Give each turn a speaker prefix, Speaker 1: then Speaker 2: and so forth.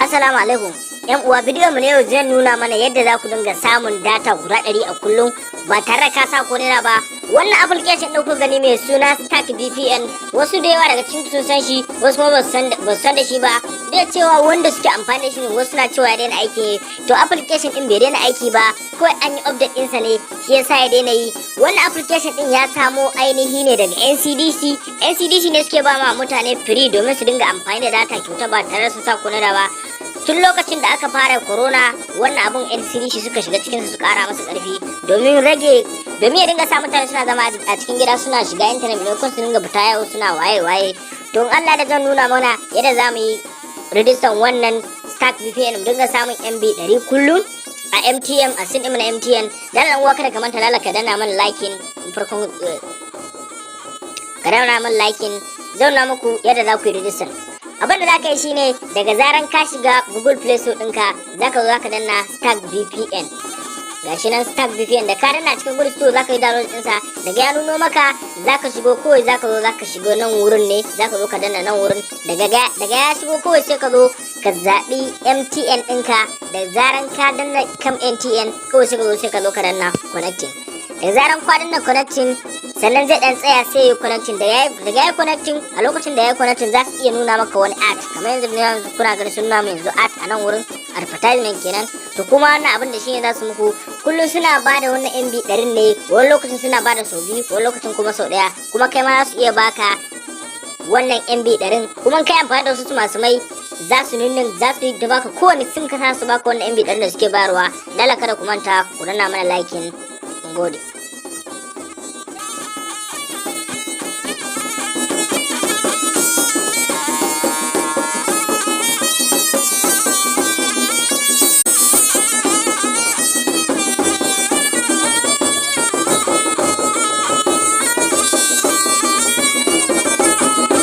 Speaker 1: Assalamu alaikum. Yan uwa, bidiyon mu ne yau zai nuna mana yadda za ku dinga samun data guda 100 a kullum ba tare da ka sa ko naira ba. Wannan application ɗin ku gani mai suna Stack VPN, wasu da yawa daga cikin sun san shi, wasu kuma ba su san da shi ba. Da cewa wanda suke amfani da shi ne wasu na cewa ya daina aiki. To application ɗin bai daina aiki ba, kawai an yi update ɗinsa ne, shi yasa ya daina yi. Wannan application ɗin ya samo ainihi ne daga NCDC. NCDC ne suke ba ma mutane free domin su dinga amfani da data kyauta ba tare da su sa ko naira ba. Tun lokacin da aka fara corona, wannan abun NCDC suka shiga cikin su kara masa karfi domin ya dinga sa mutane suna zama a cikin gida suna shiga internet maimakon su dinga fita yau suna waye. Don Allah da zan nuna mana yadda za mu yi rijistan wannan Stack VPN mu dinga samun MB 100 kullum a MTN a sin na MTN. Dan uwa kada ka manta lalaka dana mana liking farkon ka dana mana liking zan nuna muku yadda za ku yi rijistan. Abin da za ka yi shine daga zaran ka shiga Google Play Store ɗinka za ka zo za ka danna Stack VPN. Gashi nan Stack VPN da ka danna cikin Google Store za ka yi download ɗinsa, daga ya nuno maka za ka shigo kawai za ka shigo nan wurin ne, za ka zo ka danna nan wurin, daga ya shigo kawai sai ka zo ka zaɓi MTN ɗinka, da zaran ka danna kam MTN kawai sai ka zo ka danna connecting. Da zaran ka danna connecting sannan zai dan tsaya sai ya connecting, daga ya connecting a lokacin da ya connecting za su iya nuna maka wani ad kamar yanzu kuna ganin sun nuna yanzu ad a nan wurin advertisement kenan. To kuma wannan abin da shine za su muku kullum suna bada wannan MB 100 ne, wani lokacin suna bada sau biyu, wani lokacin kuma sau daya, kuma kai ma za su iya baka wannan MB 100 kuma kai amfani da wasu masu mai za su yi da baka kowane sim ka sa su baka wannan MB 100 da suke bayarwa. Dala kada ku manta ku danna mana liking. Gode.